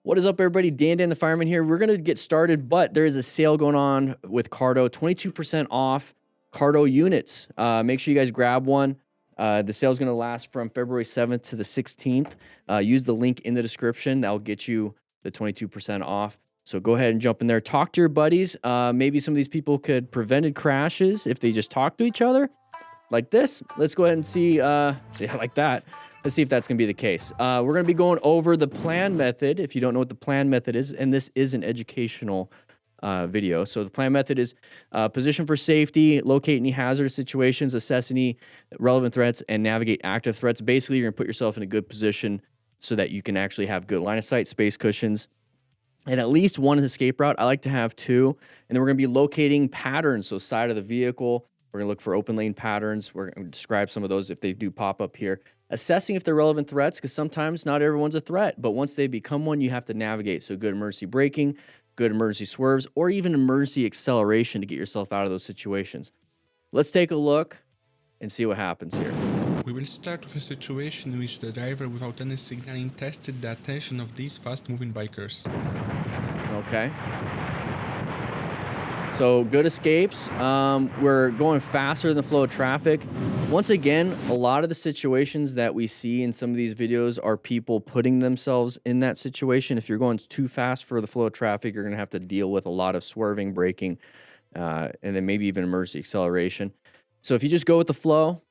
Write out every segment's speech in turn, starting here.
What is up, everybody? Dan the Fireman here. We're going to get started, but there is a sale going on with Cardo, 22% off Cardo units. Make sure you guys grab one. The sale is going to last from February 7th to the 16th. Use the link in the description. That will get you the 22% off. So go ahead and jump in there. Talk to your buddies. Maybe some of these people could prevent crashes if they just talk to each other like this. Let's go ahead and see, yeah, like that. Let's see if that's going to be the case. We're going to be going over the plan method. If you don't know what the plan method is, and this is an educational video. So the plan method is position for safety, locate any hazardous situations, assess any relevant threats, and navigate active threats. Basically, you're going to put yourself in a good position so that you can actually have good line of sight, space cushions, and at least one escape route. I like to have two. And then we're going to be locating patterns. So side of the vehicle, we're going to look for open lane patterns. We're going to describe some of those if they do pop up here. Assessing if they're relevant threats, because sometimes not everyone's a threat, but once they become one, you have to navigate. So good emergency braking, good emergency swerves, or even emergency acceleration to get yourself out of those situations. Let's take a look and see what happens here. We will start with a situation in which the driver, without any signaling, tested the attention of these fast-moving bikers. Okay. So good escapes. We're going faster than the flow of traffic. Once again, a lot of the situations that we see in some of these videos are people putting themselves in that situation. If you're going too fast for the flow of traffic, you're going to have to deal with a lot of swerving, braking, and then maybe even emergency acceleration. So if you just go with the flow,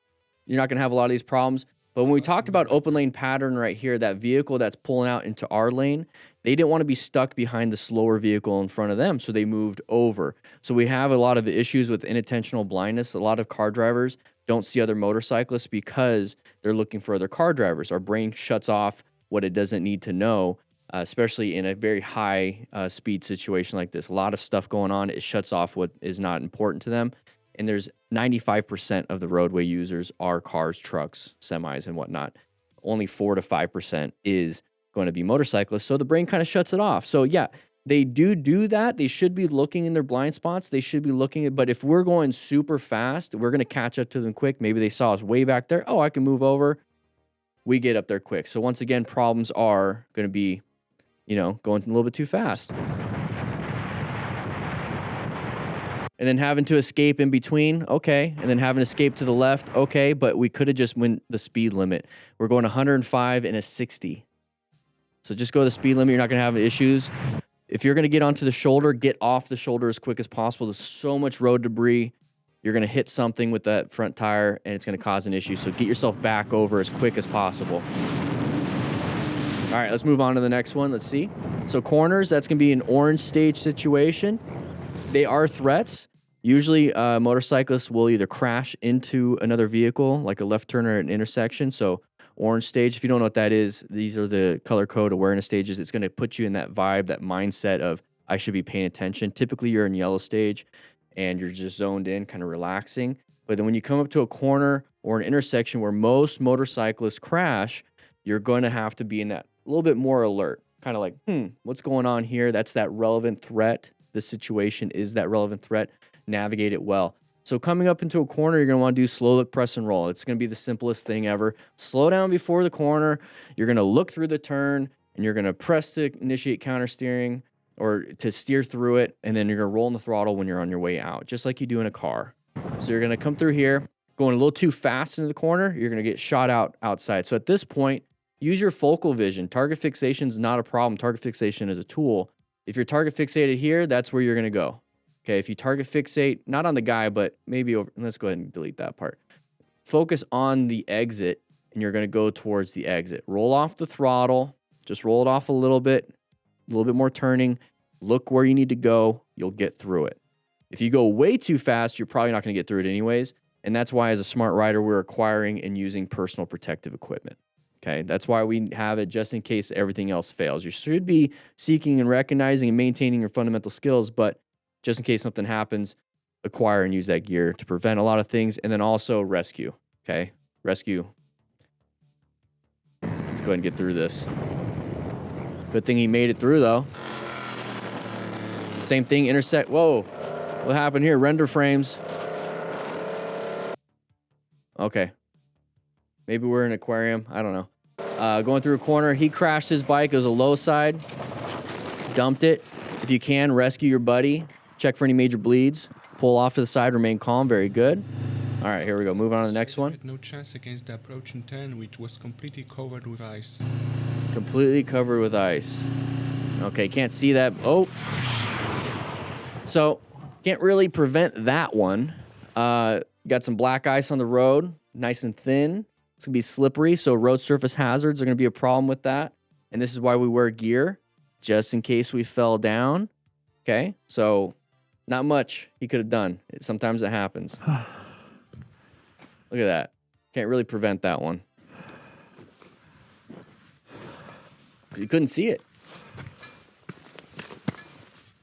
you're not going to have a lot of these problems. But when we talked about open lane pattern right here, that vehicle that's pulling out into our lane, they didn't want to be stuck behind the slower vehicle in front of them, so they moved over. So we have a lot of issues with inattentional blindness. A lot of car drivers don't see other motorcyclists because they're looking for other car drivers. Our brain shuts off what it doesn't need to know, especially in a very high speed situation like this. A lot of stuff going on, it shuts off what is not important to them. And there's 95% of the roadway users are cars, trucks, semis, and whatnot. Only 4 to 5% is going to be motorcyclists. So the brain kind of shuts it off. So yeah, they do that. They should be looking in their blind spots. They should be looking at, but if we're going super fast, we're going to catch up to them quick. Maybe they saw us way back there. Oh, I can move over. We get up there quick. So once again, problems are going to be, going a little bit too fast. And then having to escape in between, okay. And then having to escape to the left, okay. But we could have just went the speed limit. We're going 105 and a 60. So just go the speed limit. You're not going to have issues. If you're going to get onto the shoulder, get off the shoulder as quick as possible. There's so much road debris. You're going to hit something with that front tire, and it's going to cause an issue. So get yourself back over as quick as possible. All right, let's move on to the next one. Let's see. So corners, that's going to be an orange stage situation. They are threats. Usually, motorcyclists will either crash into another vehicle, like a left turn or an intersection. So orange stage, if you don't know what that is, these are the color code awareness stages. It's going to put you in that vibe, that mindset of, I should be paying attention. Typically, you're in yellow stage, and you're just zoned in, kind of relaxing. But then when you come up to a corner or an intersection where most motorcyclists crash, you're going to have to be in that a little bit more alert. Kind of like, what's going on here? That's that relevant threat. The situation is that relevant threat. Navigate it well. So coming up into a corner, you're going to want to do slow look, press, and roll. It's going to be the simplest thing ever. Slow down before the corner. You're going to look through the turn, and you're going to press to initiate counter steering or to steer through it, and then you're going to roll in the throttle when you're on your way out, just like you do in a car. So you're going to come through here, going a little too fast into the corner, you're going to get shot outside. So at this point, use your focal vision. Target fixation is not a problem. Target fixation is a tool. If you're target fixated here, that's where you're going to go. Okay, if you target fixate, not on the guy, but maybe over, let's go ahead and delete that part. Focus on the exit, and you're going to go towards the exit. Roll off the throttle. Just roll it off a little bit more turning. Look where you need to go. You'll get through it. If you go way too fast, you're probably not going to get through it anyways. And that's why, as a smart rider, we're acquiring and using personal protective equipment. Okay, that's why we have it, just in case everything else fails. You should be seeking and recognizing and maintaining your fundamental skills, but just in case something happens, acquire and use that gear to prevent a lot of things, and then also rescue. Okay, rescue. Let's go ahead and get through this. Good thing he made it through, though. Same thing, intersect. Whoa, what happened here? Render frames. Okay. Maybe we're in an aquarium. I don't know. Going through a corner, he crashed his bike. It was a low side. dumped it. If you can, rescue your buddy. Check for any major bleeds. Pull off to the side, remain calm. Very good. All right, here we go. Move on to the next one. Had no chance against the approaching turn, which was completely covered with ice. Completely covered with ice. Okay, can't see that. Oh. So, can't really prevent that one. Got some black ice on the road, nice and thin. It's going to be slippery, so road surface hazards are going to be a problem with that. And this is why we wear gear, just in case we fell down. Okay, so not much he could have done. Sometimes it happens. Look at that. Can't really prevent that one. You couldn't see it.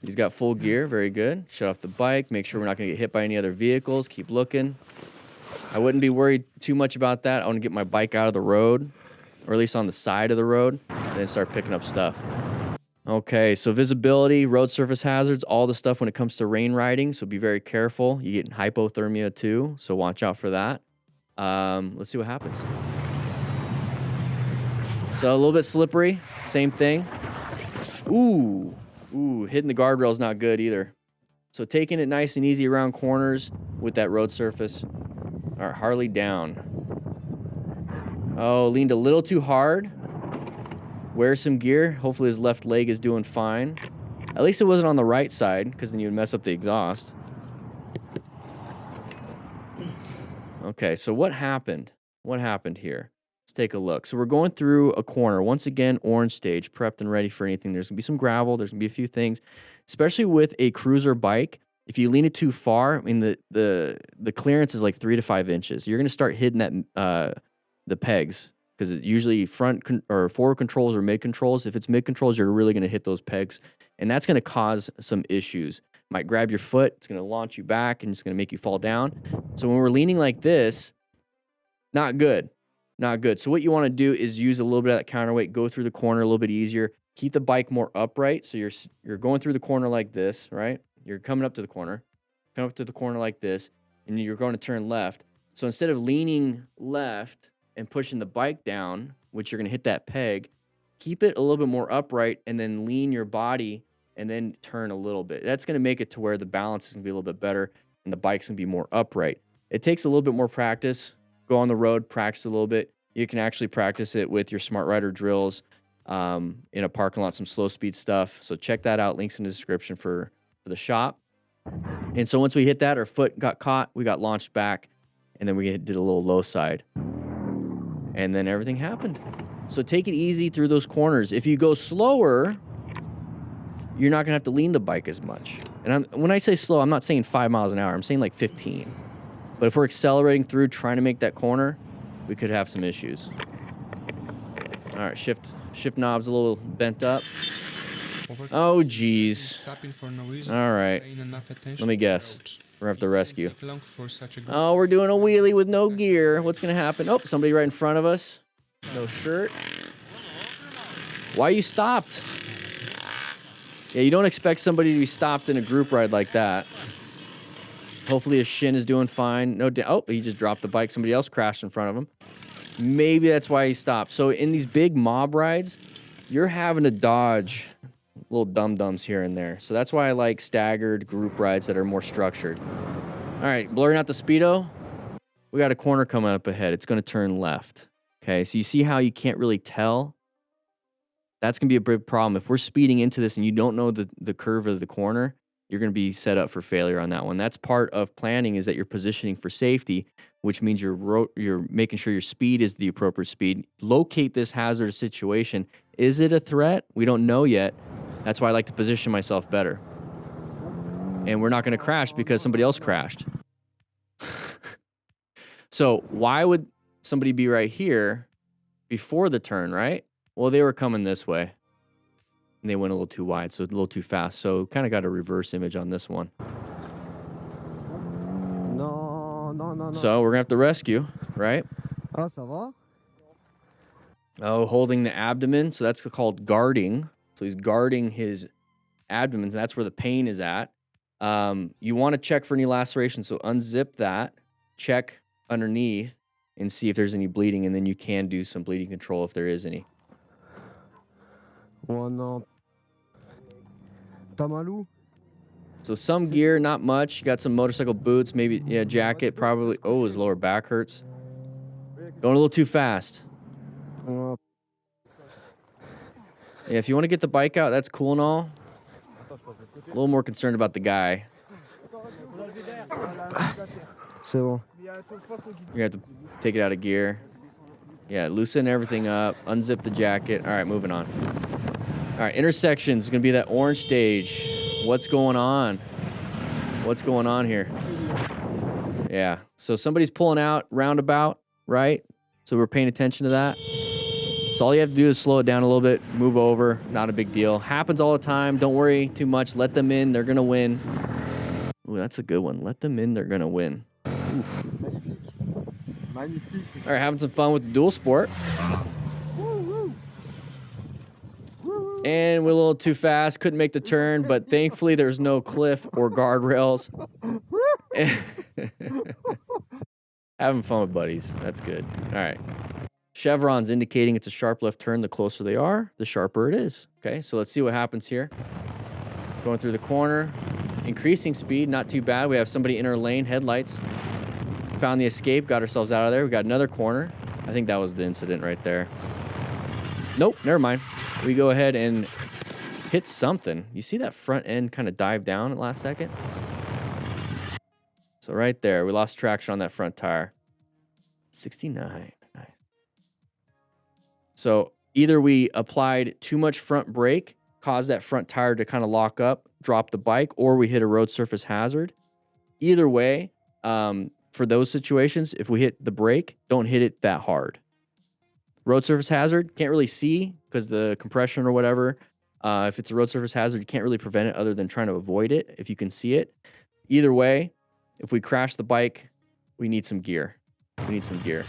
He's got full gear. Very good. Shut off the bike. Make sure we're not going to get hit by any other vehicles. Keep looking. I wouldn't be worried too much about that. I want to get my bike out of the road, or at least on the side of the road, and then start picking up stuff. Okay, so visibility, road surface hazards, all the stuff when it comes to rain riding, so be very careful. You get hypothermia too, so watch out for that. Let's see what happens. So a little bit slippery, same thing. Ooh, hitting the guardrail is not good either. So taking it nice and easy around corners with that road surface. All right, Harley down. Oh, leaned a little too hard. Wear some gear. Hopefully his left leg is doing fine. At least it wasn't on the right side, because then you would mess up the exhaust. Okay, so what happened? What happened here? Let's take a look. So we're going through a corner. Once again, orange stage, prepped and ready for anything. There's going to be some gravel. There's going to be a few things, especially with a cruiser bike. If you lean it too far, I mean, the clearance is like 3 to 5 inches. You're going to start hitting that the pegs, because usually front or forward controls or mid controls. If it's mid controls, you're really going to hit those pegs, and that's going to cause some issues. Might grab your foot. It's going to launch you back, and it's going to make you fall down. So when we're leaning like this, not good. Not good. So what you want to do is use a little bit of that counterweight, go through the corner a little bit easier, keep the bike more upright. So you're going through the corner like this, right? You're coming up to the corner like this, and you're going to turn left. So instead of leaning left and pushing the bike down, which you're going to hit that peg, keep it a little bit more upright and then lean your body and then turn a little bit. That's going to make it to where the balance is going to be a little bit better and the bike's going to be more upright. It takes a little bit more practice. Go on the road, practice a little bit. You can actually practice it with your Smart Rider drills in a parking lot, some slow speed stuff. So check that out. Links in the description for the shop. And so once we hit that, our foot got caught, we got launched back, and then we did a little low side. And then everything happened. So take it easy through those corners. If you go slower, you're not going to have to lean the bike as much. And when I say slow, I'm not saying 5 miles an hour. I'm saying like 15. But if we're accelerating through, trying to make that corner, we could have some issues. All right, shift knob's a little bent up. Oh, geez. All right. Let me guess. We're going to have to rescue. Oh, we're doing a wheelie with no gear. What's going to happen? Oh, somebody right in front of us. No shirt. Why you stopped? Yeah, you don't expect somebody to be stopped in a group ride like that. Hopefully his shin is doing fine. Oh, he just dropped the bike. Somebody else crashed in front of him. Maybe that's why he stopped. So in these big mob rides, you're having to dodge little dum-dums here and there. So that's why I like staggered group rides that are more structured. All right, blurring out the speedo. We got a corner coming up ahead. It's going to turn left. Okay, so you see how you can't really tell? That's going to be a big problem. If we're speeding into this and you don't know the curve of the corner, you're going to be set up for failure on that one. That's part of planning, is that you're positioning for safety, which means you're making sure your speed is the appropriate speed. Locate this hazardous situation. Is it a threat? We don't know yet. That's why I like to position myself better. And we're not going to crash because somebody else crashed. So why would somebody be right here before the turn, right? Well, they were coming this way. And they went a little too wide, so a little too fast. So kind of got a reverse image on this one. No. So we're going to have to rescue, right? Ah, ça va? Oh, holding the abdomen. So that's called guarding. So he's guarding his abdomen. And that's where the pain is at. You want to check for any laceration. So unzip that. Check underneath and see if there's any bleeding. And then you can do some bleeding control if there is any. One, T'as mal où? So some gear, not much. You got some motorcycle boots, maybe, yeah, jacket, probably. Oh, his lower back hurts. Going a little too fast. Euh, Yeah, if you want to get the bike out, that's cool and all. A little more concerned about the guy. C'est bon. You're gonna have to take it out of gear. Yeah, loosen everything up, unzip the jacket. All right, moving on. All right, intersection is gonna be that orange stage. What's going on? What's going on here? Yeah, so somebody's pulling out roundabout, right? So we're paying attention to that. So all you have to do is slow it down a little bit, move over, not a big deal. Happens all the time. Don't worry too much. Let them in. They're gonna win. Ooh, that's a good one. Let them in. They're gonna win. Oof. Magnifique. All right, having some fun with the dual sport. And we're a little too fast. Couldn't make the turn, but thankfully there's no cliff or guardrails. Having fun with buddies. That's good. All right. Chevron's indicating it's a sharp left turn. The closer they are, the sharper it is. Okay, so let's see what happens here. Going through the corner. Increasing speed, not too bad. We have somebody in our lane, headlights. Found the escape, got ourselves out of there. We got another corner. I think that was the incident right there. Nope, never mind. We go ahead and hit something. You see that front end kind of dive down at last second? So right there, we lost traction on that front tire. 69. Nice. So either we applied too much front brake, caused that front tire to kind of lock up, drop the bike, or we hit a road surface hazard. Either way, for those situations, if we hit the brake, don't hit it that hard. Road surface hazard, can't really see because the compression or whatever. If it's a road surface hazard, you can't really prevent it other than trying to avoid it if you can see it. Either way, if we crash the bike, we need some gear. We need some gear.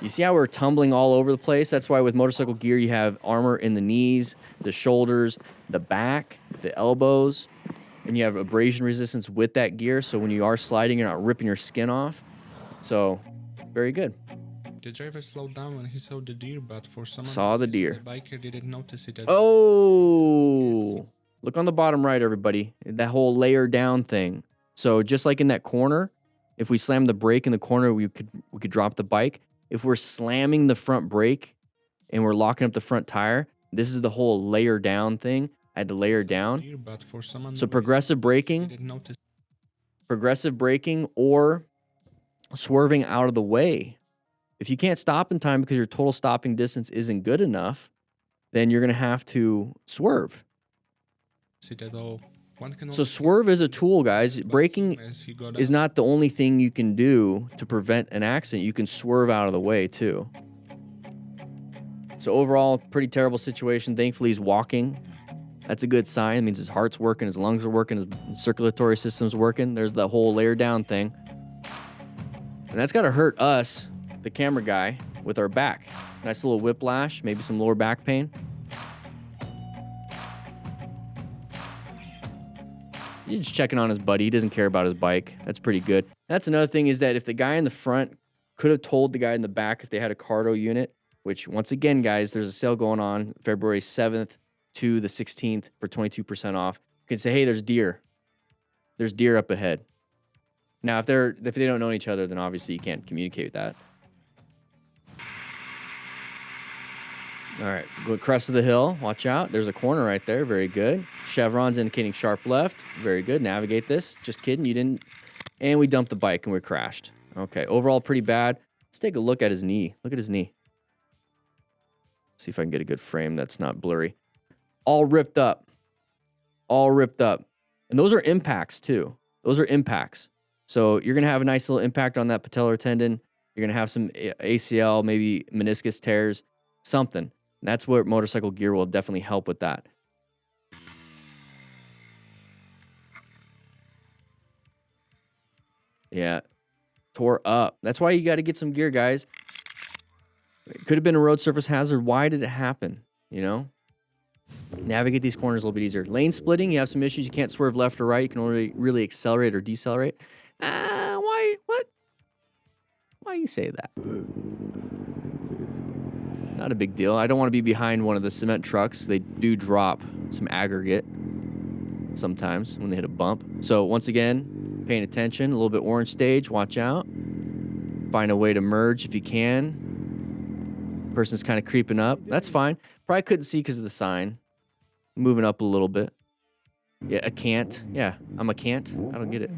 You see how we're tumbling all over the place? That's why with motorcycle gear, you have armor in the knees, the shoulders, the back, the elbows, and you have abrasion resistance with that gear. So when you are sliding, you're not ripping your skin off. So very good. The driver slowed down when he saw the deer, but for some Saw the reason, deer. the biker didn't notice it at Oh, look on the bottom right, everybody. That whole layer down thing. So just like in that corner, if we slam the brake in the corner, we could drop the bike. If we're slamming the front brake and we're locking up the front tire, this is the whole layer down thing. I had to layer down. deer, but for some So progressive braking, didn't notice. or swerving out of the way. If you can't stop in time because your total stopping distance isn't good enough, then you're going to have to swerve. It at all. One can So only swerve is a see tool, guys. but Braking as he got is up, not the only thing you can do to prevent an accident. You can swerve out of the way too. So overall, pretty terrible situation. Thankfully, he's walking. That's a good sign. It means his heart's working, his lungs are working, his circulatory system's working. There's the whole layer down thing. And that's got to hurt us, the camera guy, with our back. Nice little whiplash, maybe some lower back pain. He's just checking on his buddy. He doesn't care about his bike. That's pretty good. That's another thing is that if the guy in the front could have told the guy in the back if they had a cardo unit, which once again, guys, there's a sale going on February 7th to the 16th for 22% off. You can say, hey, there's deer. There's deer up ahead. Now, if they don't know each other, then obviously you can't communicate with that. All right, go crest of the hill. Watch out. There's a corner right there. Very good. Chevron's indicating sharp left. Very good. Navigate this. Just kidding. You didn't. And we dumped the bike and we crashed. Okay, overall pretty bad. Let's take a look at his knee. Look at his knee. See if I can get a good frame that's not blurry. All ripped up. All ripped up. And those are impacts too. Those are impacts. So you're going to have a nice little impact on that patellar tendon. You're going to have some ACL, maybe meniscus tears, something. And that's where motorcycle gear will definitely help with that. Yeah. Tore up. That's why you got to get some gear, guys. It could have been a road surface hazard. Why did it happen? You know? Navigate these corners a little bit easier. Lane splitting, you have some issues. You can't swerve left or right. You can only really accelerate or decelerate. Why? What? Why you say that? Not a big deal. I don't want to be behind one of the cement trucks. They do drop some aggregate sometimes when they hit a bump. So once again, paying attention, a little bit orange stage, watch out. Find a way to merge if you can. Person's kind of creeping up. That's fine. Probably couldn't see because of the sign. Moving up a little bit. Yeah, a can't. Yeah, I'm a can't. I don't get it.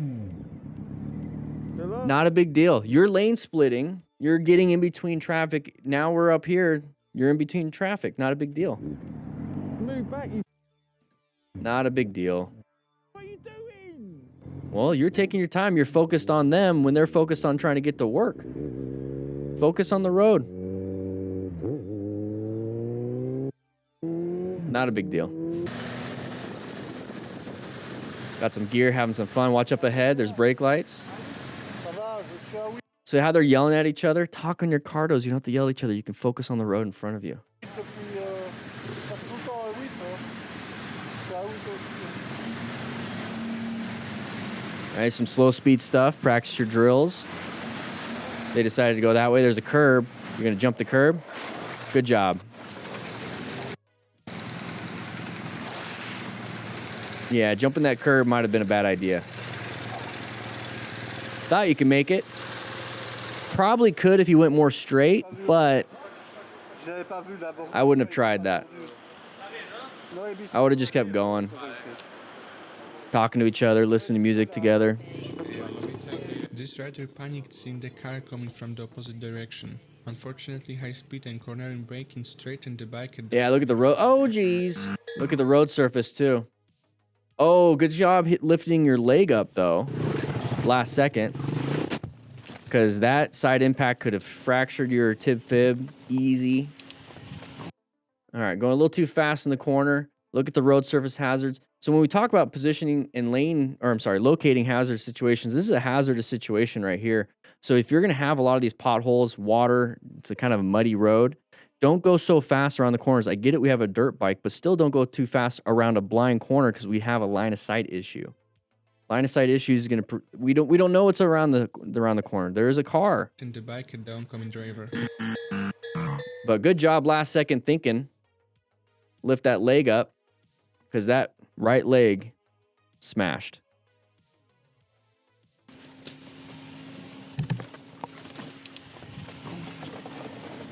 Not a big deal. You're lane splitting. You're getting in between traffic. Now we're up here. You're in between traffic. Not a big deal. Move back, you. Not a big deal. What are you doing? Well, you're taking your time. You're focused on them when they're focused on trying to get to work. Focus on the road. Not a big deal. Got some gear, having some fun. Watch up ahead. There's brake lights. So how they're yelling at each other, talk on your cardos. You don't have to yell at each other. You can focus on the road in front of you. All right, some slow speed stuff. Practice your drills. They decided to go that way. There's a curb. You're going to jump the curb. Good job. Yeah, jumping that curb might have been a bad idea. Thought you could make it. Probably could if you went more straight, but I wouldn't have tried that. I would have just kept going. Talking to each other, listening to music together. This rider panicked seeing the car coming from the opposite direction. Unfortunately, high speed and cornering braking straightened the bike. Yeah, look at the road. Oh, geez. Look at the road surface, too. Oh, good job lifting your leg up, though. Last second. Because that side impact could have fractured your tib fib. Easy. All right, going a little too fast in the corner. Look at the road surface hazards. So when we talk about positioning and locating hazard situations, this is a hazardous situation right here. So if you're going to have a lot of these potholes, water, it's a kind of a muddy road, don't go so fast around the corners. I get it, we have a dirt bike, but still don't go too fast around a blind corner because we have a line of sight issue. Line of sight issue is going to we don't know what's around the corner. There is a car. And the bike and the oncoming driver. But good job last second thinking. Lift that leg up because that right leg smashed.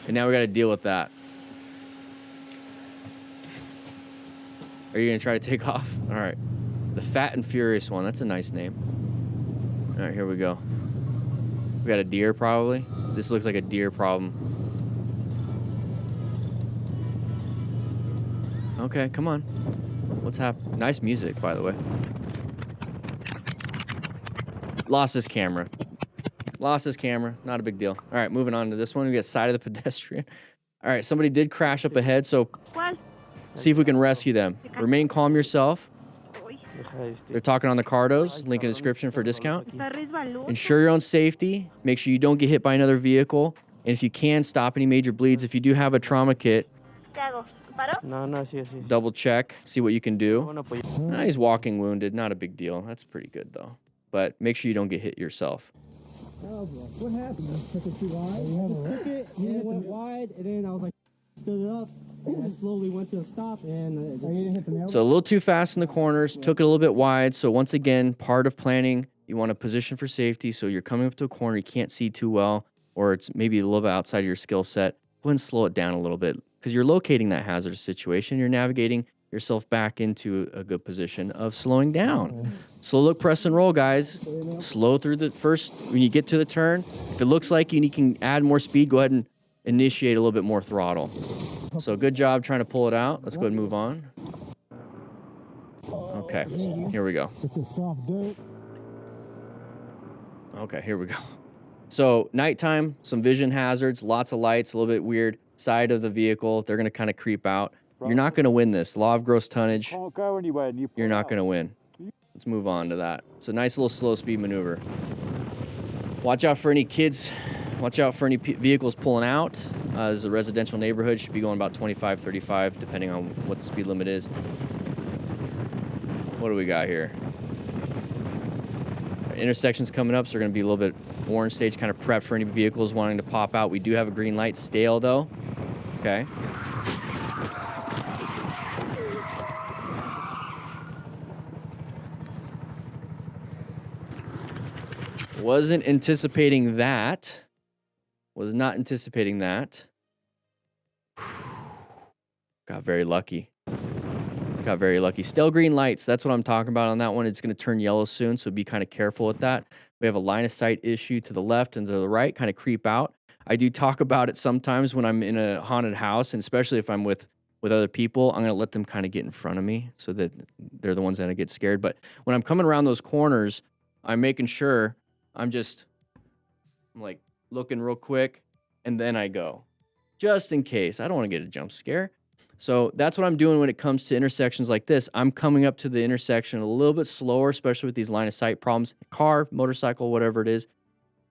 And now we got to deal with that. Are you going to try to take off? All right. The Fat and Furious one. That's a nice name. All right, here we go. We got a deer probably. This looks like a deer problem. Okay, come on. What's happening? Nice music, by the way. Lost his camera. Lost his camera. Not a big deal. All right, moving on to this one. We got side of the pedestrian. All right, somebody did crash up ahead, so see if we can rescue them. Remain calm yourself. They're talking on the cardos. Link in the description for discount. Ensure your own safety. Make sure you don't get hit by another vehicle. And if you can, stop any major bleeds. If you do have a trauma kit, double check. See what you can do. He's walking wounded. Not a big deal. That's pretty good, though. But make sure you don't get hit yourself. What happened? You took it too wide? I just took it, and it went wide, and then I was like, stood it up, and I slowly went to a stop, and you didn't hit the nail? So a little too fast in the corners, took it a little bit wide. So once again, part of planning, you want to position for safety. So you're coming up to a corner, you can't see too well, or it's maybe a little bit outside of your skill set. Go ahead and slow it down a little bit because you're locating that hazardous situation. You're navigating yourself back into a good position of slowing down. Slow look, press and roll, guys. Slow through the first, when you get to the turn. If it looks like you can add more speed, go ahead and initiate a little bit more throttle. So good job trying to pull it out. Let's go ahead and move on. Okay, here we go. It's a soft dirt. Okay, here we go. So nighttime, some vision hazards, lots of lights, a little bit weird. Side of the vehicle, they're going to kind of creep out. You're not going to win this. Law of gross tonnage. Don't go anywhere. You're not going to win. Let's move on to that. It's a nice little slow speed maneuver. Watch out for any kids. Watch out for any vehicles pulling out. This is a residential neighborhood. Should be going about 25, 35, depending on what the speed limit is. What do we got here? Intersections coming up, so they're going to be a little bit orange stage, kind of prep for any vehicles wanting to pop out. We do have a green light stale, though. Okay. Wasn't anticipating that. Was not anticipating that. Got very lucky. Got very lucky. Still green lights. That's what I'm talking about on that one. It's going to turn yellow soon, so be kind of careful with that. We have a line of sight issue to the left and to the right, kind of creep out. I do talk about it sometimes when I'm in a haunted house, and especially if I'm with other people, I'm going to let them kind of get in front of me so that they're the ones that get scared. But when I'm coming around those corners, I'm making sure I'm like looking real quick, and then I go, just in case. I don't want to get a jump scare. So that's what I'm doing when it comes to intersections like this. I'm coming up to the intersection a little bit slower, especially with these line of sight problems, car, motorcycle, whatever it is,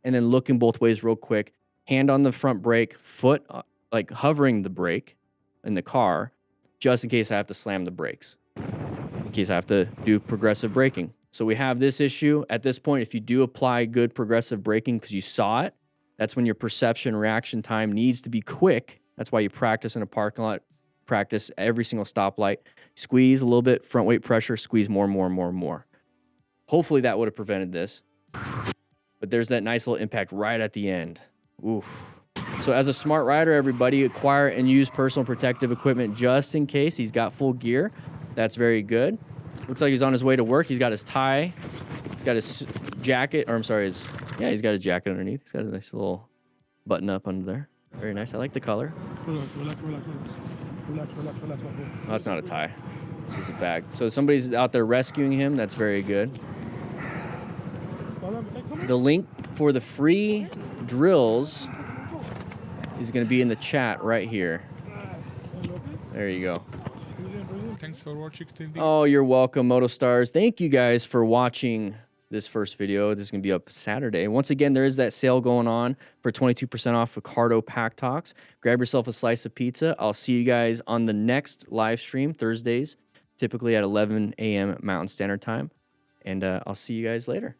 and then looking both ways real quick, hand on the front brake, foot like hovering the brake in the car, just in case I have to slam the brakes, in case I have to do progressive braking. So we have this issue. At this point, if you do apply good progressive braking because you saw it, that's when your perception reaction time needs to be quick. That's why you practice in a parking lot, practice every single stoplight. Squeeze a little bit, front weight pressure, squeeze more. Hopefully that would have prevented this. But there's that nice little impact right at the end. Oof. So as a smart rider, everybody, acquire and use personal protective equipment just in case. He's got full gear. That's very good. Looks like he's on his way to work. He's got his tie. He's got his jacket, or I'm sorry, he's got his jacket underneath. He's got a nice little button up under there. Very nice. I like the color. Oh, that's not a tie. It's just a bag. So somebody's out there rescuing him. That's very good. The link for the free drills is going to be in the chat right here. There you go. Thanks for watching till the Oh, you're welcome, MotoStars. Thank you guys for watching this first video. This is going to be up Saturday. Once again, there is that sale going on for 22% off of Cardo Pack Talks. Grab yourself a slice of pizza. I'll see you guys on the next live stream, Thursdays, typically at 11 a.m. Mountain Standard Time. And I'll see you guys later.